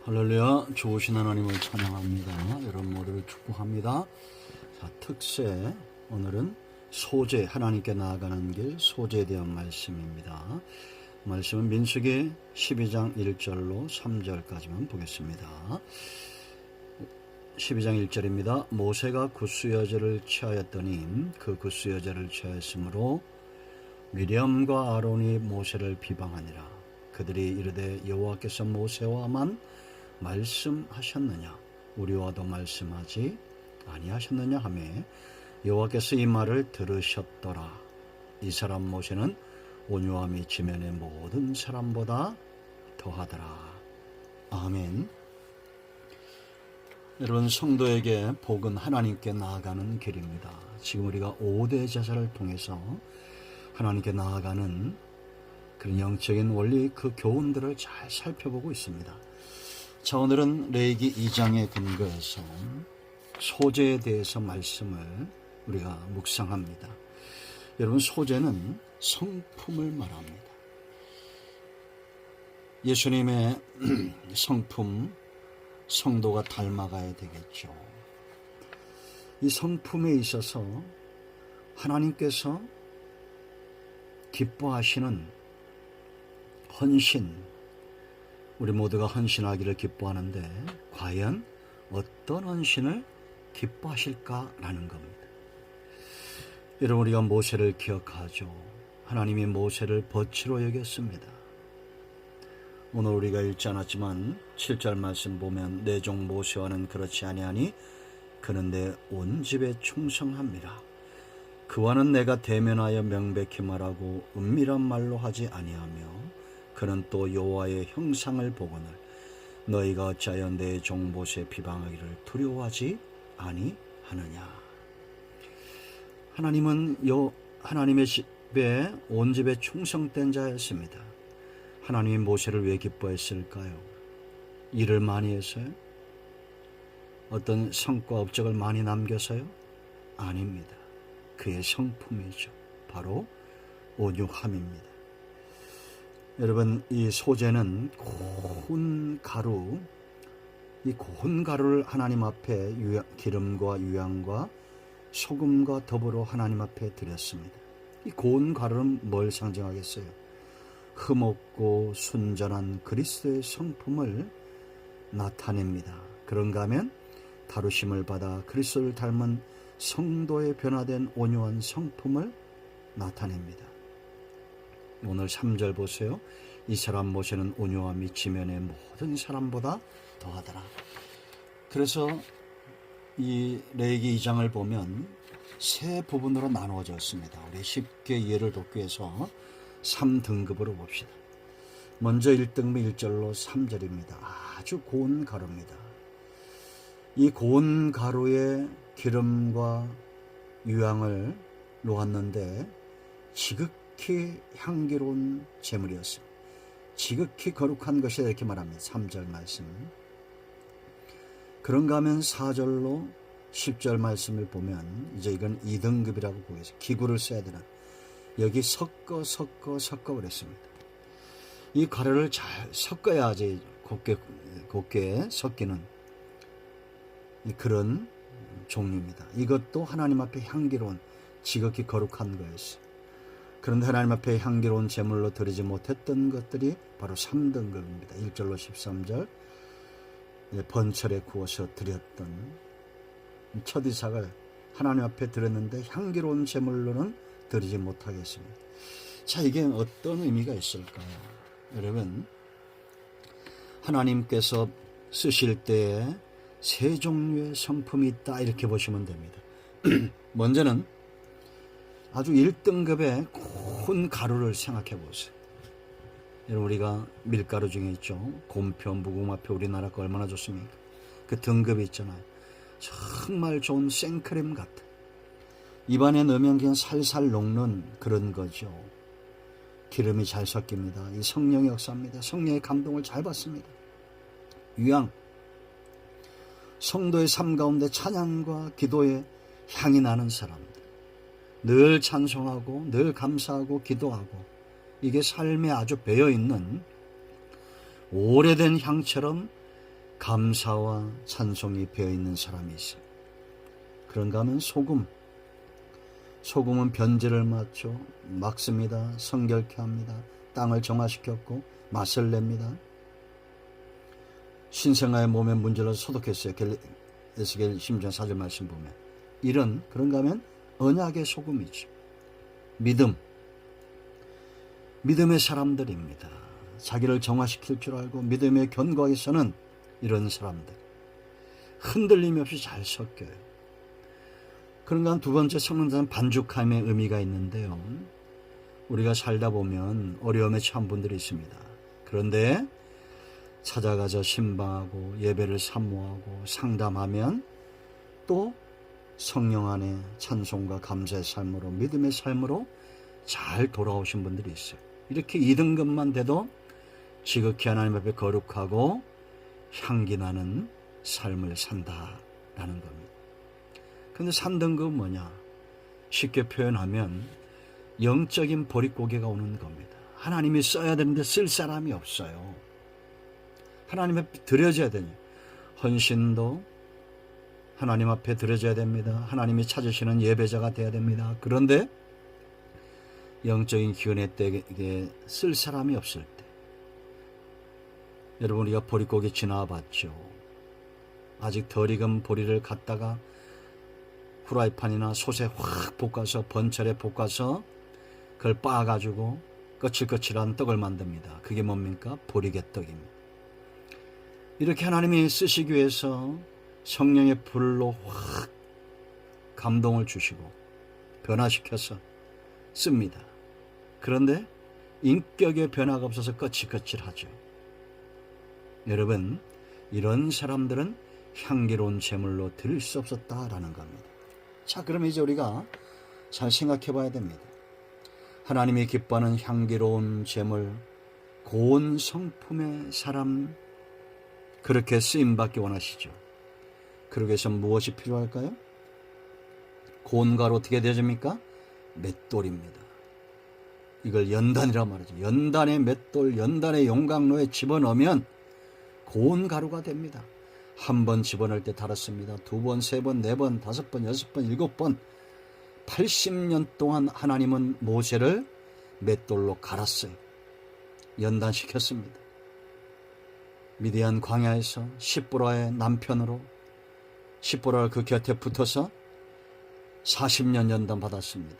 할렐루야. 좋으신 하나님을 찬양합니다. 여러분 모두를 축복합니다. 자, 특세 오늘은 소재, 하나님께 나아가는 길, 소재에 대한 말씀입니다. 말씀은 민수기 12장 1절로 3절까지만 보겠습니다. 12장 1절입니다. 모세가 굿수여제를 취하였더니 그 굿수여제를 취하였으므로 미리암과 아론이 모세를 비방하니라. 그들이 이르되 여호와께서 모세와만 말씀하셨느냐 우리와도 말씀하지 아니하셨느냐 하며 여호와께서 이 말을 들으셨더라. 이 사람 모세는 온유함이 지면의 모든 사람보다 더하더라. 아멘. 여러분, 성도에게 복은 하나님께 나아가는 길입니다. 지금 우리가 5대 제사를 통해서 하나님께 나아가는 그런 영적인 원리, 그 교훈들을 잘 살펴보고 있습니다. 자, 오늘은 레위기 2장에 근거해서 소재에 대해서 말씀을 우리가 묵상합니다. 여러분, 소재는 성품을 말합니다. 예수님의 성품, 성도가 닮아가야 되겠죠. 이 성품에 있어서 하나님께서 기뻐하시는 헌신, 우리 모두가 헌신하기를 기뻐하는데 과연 어떤 헌신을 기뻐하실까라는 겁니다. 여러분, 우리가 모세를 기억하죠. 하나님이 모세를 벗치로 여겼습니다. 오늘 우리가 읽지 않았지만 7절 말씀 보면 내 종 모세와는 그렇지 아니하니 그는 내 온 집에 충성합니다. 그와는 내가 대면하여 명백히 말하고 은밀한 말로 하지 아니하며 그는 또 여호와의 형상을 보거늘 너희가 어찌하여 내 종 모세 비방하기를 두려워하지 아니하느냐. 하나님은 하나님의 집에 온 집에 충성된 자였습니다. 하나님이 모세를 왜 기뻐했을까요? 일을 많이 해서요? 어떤 성과 업적을 많이 남겨서요? 아닙니다. 그의 성품이죠. 바로 온유함입니다. 여러분, 이 소재는 고운 가루, 이 고운 가루를 하나님 앞에 기름과 유향과 소금과 더불어 하나님 앞에 드렸습니다. 이 고운 가루는 뭘 상징하겠어요? 흠없고 순전한 그리스도의 성품을 나타냅니다. 그런가 하면 다루심을 받아 그리스도를 닮은 성도의 변화된 온유한 성품을 나타냅니다. 오늘 3절 보세요. 이 사람 모세는 온유함이 지면의 모든 사람보다 더하더라. 그래서 이 레위기 2장을 보면 세 부분으로 나누어졌습니다. 우리 쉽게 이해를 돕기 위해서 3등급으로 봅시다. 먼저 1등급 1절로 3절입니다. 아주 고운 가루입니다. 이 고운 가루에 기름과 유향을 놓았는데 지극히 향기로운 제물이었습니다. 지극히 거룩한 것이다 이렇게 말합니다. 3절 말씀. 그런가 하면 4절로 10절 말씀을 보면 이제 이건 2등급이라고 보겠습니다. 기구를 써야 되는, 여기 섞어 그랬습니다. 이 가루를 잘 섞어야지 곱게 섞이는 그런 종류입니다. 이것도 하나님 앞에 향기로운 지극히 거룩한 거였어요. 그런데 하나님 앞에 향기로운 제물로 드리지 못했던 것들이 바로 3등급입니다. 1절로 13절 번철에 구워서 드렸던 첫 이삭을 하나님 앞에 드렸는데 향기로운 제물로는 드리지 못하겠습니다. 자, 이게 어떤 의미가 있을까요? 여러분, 하나님께서 쓰실 때에 세 종류의 성품이 있다 이렇게 보시면 됩니다. 먼저는 아주 1등급의 고운 가루를 생각해 보세요. 여러분, 우리가 밀가루 중에 있죠. 곰표, 무궁화표, 우리나라 거 얼마나 좋습니까? 그 등급이 있잖아요. 정말 좋은 생크림 같은, 입안에 넣으면 그냥 살살 녹는 그런 거죠. 기름이 잘 섞입니다. 이 성령의 역사입니다. 성령의 감동을 잘 받습니다. 유향, 성도의 삶 가운데 찬양과 기도의 향이 나는 사람들, 늘 찬송하고 늘 감사하고 기도하고, 이게 삶에 아주 배어있는 오래된 향처럼 감사와 찬송이 배어있는 사람이 있어요. 그런가 하면 소금은 변질을 맞죠. 막습니다. 성결케 합니다. 땅을 정화시켰고 맛을 냅니다. 신생아의 몸에 문질러서 소독했어요. 에스겔 10장 4절 말씀 보면. 그런가 하면 언약의 소금이죠. 믿음의 사람들입니다. 자기를 정화시킬 줄 알고 믿음에 견고하게 서는 이런 사람들. 흔들림이 없이 잘 섞여요. 그런가 두 번째 섞는다는 반죽함의 의미가 있는데요. 우리가 살다 보면 어려움에 처한 분들이 있습니다. 그런데 찾아가서 신방하고 예배를 사모하고 상담하면 또 성령 안에 찬송과 감사의 삶으로 믿음의 삶으로 잘 돌아오신 분들이 있어요. 이렇게 2등급만 돼도 지극히 하나님 앞에 거룩하고 향기 나는 삶을 산다라는 겁니다. 그런데 3등급은 뭐냐? 쉽게 표현하면 영적인 보릿고개가 오는 겁니다. 하나님이 써야 되는데 쓸 사람이 없어요. 하나님 앞에 드려져야 되니 헌신도 하나님 앞에 드려져야 됩니다. 하나님이 찾으시는 예배자가 돼야 됩니다. 그런데 영적인 기운의 때에 쓸 사람이 없을 때, 여러분 우리가 보릿고개 지나봤죠. 아직 덜 익은 보리를 갖다가 후라이팬이나 솥에 확 볶아서 번철에 볶아서 그걸 빻아가지고 거칠거칠한 떡을 만듭니다. 그게 뭡니까? 보리개떡입니다. 이렇게 하나님이 쓰시기 위해서 성령의 불로 확 감동을 주시고 변화시켜서 씁니다. 그런데 인격의 변화가 없어서 거칠거칠하죠. 여러분, 이런 사람들은 향기로운 제물로 드릴 수 없었다라는 겁니다. 자, 그럼 이제 우리가 잘 생각해 봐야 됩니다. 하나님이 기뻐하는 향기로운 제물, 고운 성품의 사람, 그렇게 쓰임받기 원하시죠. 그러기 위해서 무엇이 필요할까요? 고운 가루 어떻게 되어집니까? 맷돌입니다. 이걸 연단이라고 말하죠. 연단의 맷돌, 연단의 용광로에 집어넣으면 고운 가루가 됩니다. 한 번 집어넣을 때 달았습니다. 2번, 3번, 4번, 5번, 6번, 7번 80년 동안 하나님은 모세를 맷돌로 갈았어요. 연단시켰습니다. 미디안 광야에서 십보라의 남편으로 십보라가 그 곁에 붙어서 40년 연단 받았습니다.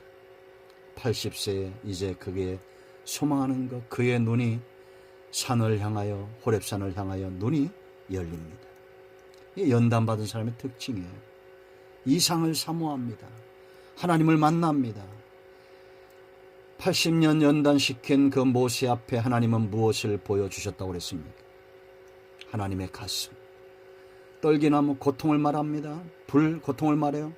80세에 이제 그게 소망하는 것, 그의 눈이 산을 향하여, 호렙산을 향하여 눈이 열립니다. 이게 연단 받은 사람의 특징이에요. 이상을 사모합니다. 하나님을 만납니다. 80년 연단시킨 그 모세 앞에 하나님은 무엇을 보여주셨다고 그랬습니까? 하나님의 가슴. 떨기나무 고통을 말합니다. 고통을 말해요.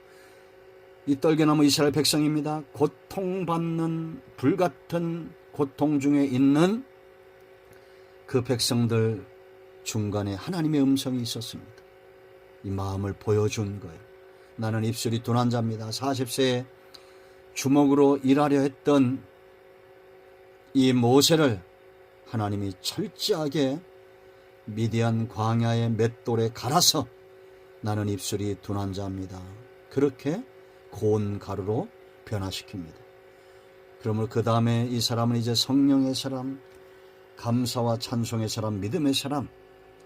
이 떨기나무 이스라엘 백성입니다. 고통받는 불같은 고통 중에 있는 그 백성들 중간에 하나님의 음성이 있었습니다. 이 마음을 보여준 거예요. 나는 입술이 둔한 자입니다. 40세에 주먹으로 일하려 했던 이 모세를 하나님이 철저하게 미디안 광야의 맷돌에 갈아서 나는 입술이 둔한 자입니다. 그렇게 고운 가루로 변화시킵니다. 그러므로 그 다음에 이 사람은 이제 성령의 사람, 감사와 찬송의 사람, 믿음의 사람,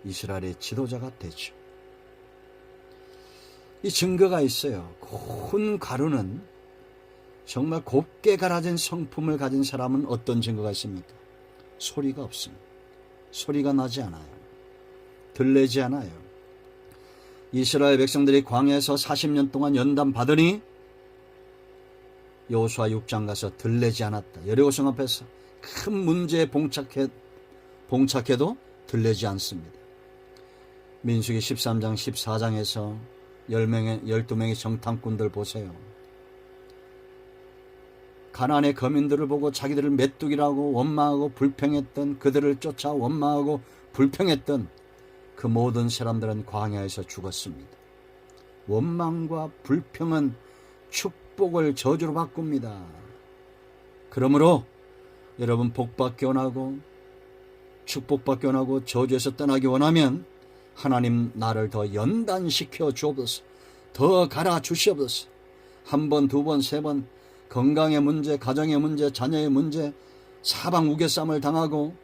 이스라엘의 지도자가 되죠. 이 증거가 있어요. 고운 가루는 정말 곱게 갈아진 성품을 가진 사람은 어떤 증거가 있습니까? 소리가 없습니다. 소리가 나지 않아요. 들리지 않아요. 이스라엘 백성들이 광야에서 40년 동안 연단 받으니 여호수아 6장 가서 들리지 않았다. 여리고성 앞에서 큰 문제에 봉착해도 들리지 않습니다. 민수기 13장 14장에서 12명의 정탐꾼들 보세요. 가나안의 거민들을 보고 자기들을 메뚜기라고 원망하고 불평했던, 그들을 쫓아 원망하고 불평했던 그 모든 사람들은 광야에서 죽었습니다. 원망과 불평은 축복을 저주로 바꿉니다. 그러므로 여러분 복받기 원하고 축복받기 원하고 저주에서 떠나기 원하면 하나님 나를 더 연단시켜 주옵소서. 더 갈아 주시옵소서. 한 번, 두 번, 세 번 건강의 문제, 가정의 문제, 자녀의 문제, 사방 우겨쌈을 당하고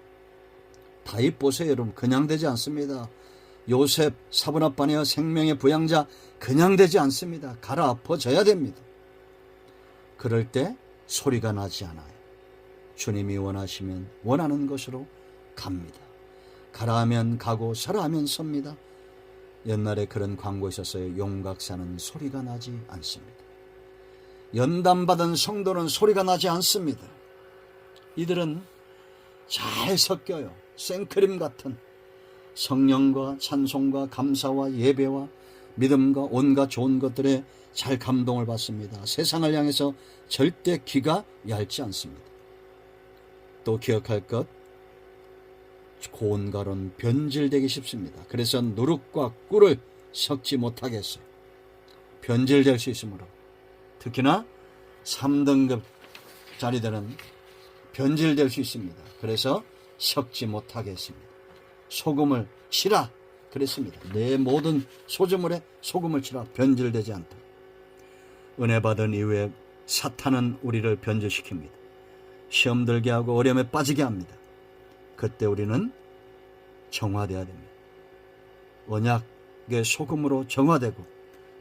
다윗 보세요 여러분. 그냥 되지 않습니다. 요셉 사분합반이여 생명의 부양자 그냥 되지 않습니다. 갈아엎어져야 됩니다. 그럴 때 소리가 나지 않아요. 주님이 원하시면 원하는 것으로 갑니다. 가라하면 가고 서라하면 섭니다. 옛날에 그런 광고 있었어요. 용각사는 소리가 나지 않습니다. 연단받은 성도는 소리가 나지 않습니다. 이들은 잘 섞여요. 생크림 같은 성령과 찬송과 감사와 예배와 믿음과 온갖 좋은 것들에 잘 감동을 받습니다. 세상을 향해서 절대 귀가 얇지 않습니다. 또 기억할 것, 고운 가루는 변질되기 쉽습니다. 그래서 누룩과 꿀을 섞지 못하겠어요. 변질될 수 있으므로. 특히나 3등급짜리들은 변질될 수 있습니다. 그래서 섞지 못하겠습니다. 소금을 치라 그랬습니다. 내 모든 소재물에 소금을 치라. 변질되지 않도록. 은혜 받은 이후에 사탄은 우리를 변질시킵니다. 시험 들게 하고 어려움에 빠지게 합니다. 그때 우리는 정화되어야 됩니다. 언약의 소금으로 정화되고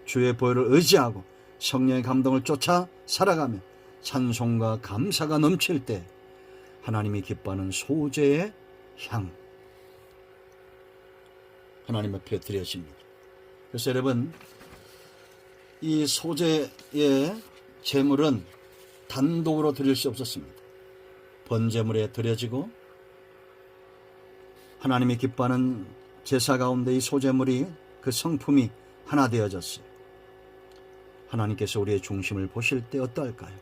주의 보혈을 의지하고 성령의 감동을 쫓아 살아가며 찬송과 감사가 넘칠 때 하나님이 기뻐하는 소재의 향 하나님 앞에 드려집니다. 그래서 여러분, 이 소재의 제물은 단독으로 드릴 수 없었습니다. 번제물에 드려지고 하나님이 기뻐하는 제사 가운데 이 소재물이 그 성품이 하나 되어졌어요. 하나님께서 우리의 중심을 보실 때 어떠할까요?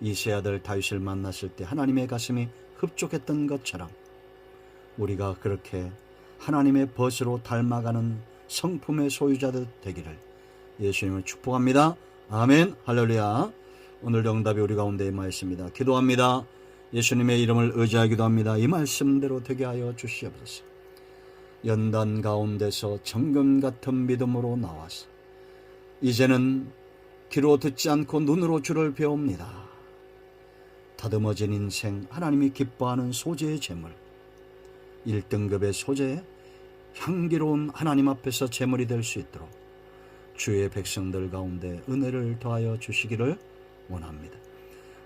이세 아들 다윗을 만났을 때 하나님의 가슴이 흡족했던 것처럼 우리가 그렇게 하나님의 벗으로 닮아가는 성품의 소유자들 되기를 예수님을 축복합니다. 아멘. 할렐루야. 오늘 응답이 우리 가운데 임하였습니다. 기도합니다. 예수님의 이름을 의지하기도 합니다. 이 말씀대로 되게 하여 주시옵소서. 연단 가운데서 정금 같은 믿음으로 나와서 이제는 귀로 듣지 않고 눈으로 주를 배웁니다. 다듬어진 인생, 하나님이 기뻐하는 소재의 제물, 1등급의 소재, 향기로운 하나님 앞에서 제물이 될 수 있도록 주의 백성들 가운데 은혜를 더하여 주시기를 원합니다.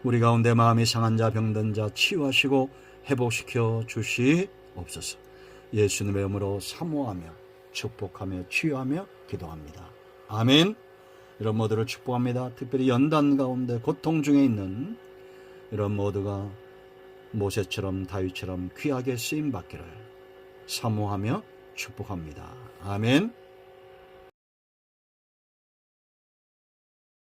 우리 가운데 마음이 상한 자, 병든 자 치유하시고 회복시켜 주시옵소서. 예수님의 이름으로 사모하며 축복하며 치유하며 기도합니다. 아멘. 이런 모두를 축복합니다. 특별히 연단 가운데 고통 중에 있는 이런 모두가 모세처럼 다윗처럼 귀하게 쓰임받기를 사모하며 축복합니다. 아멘.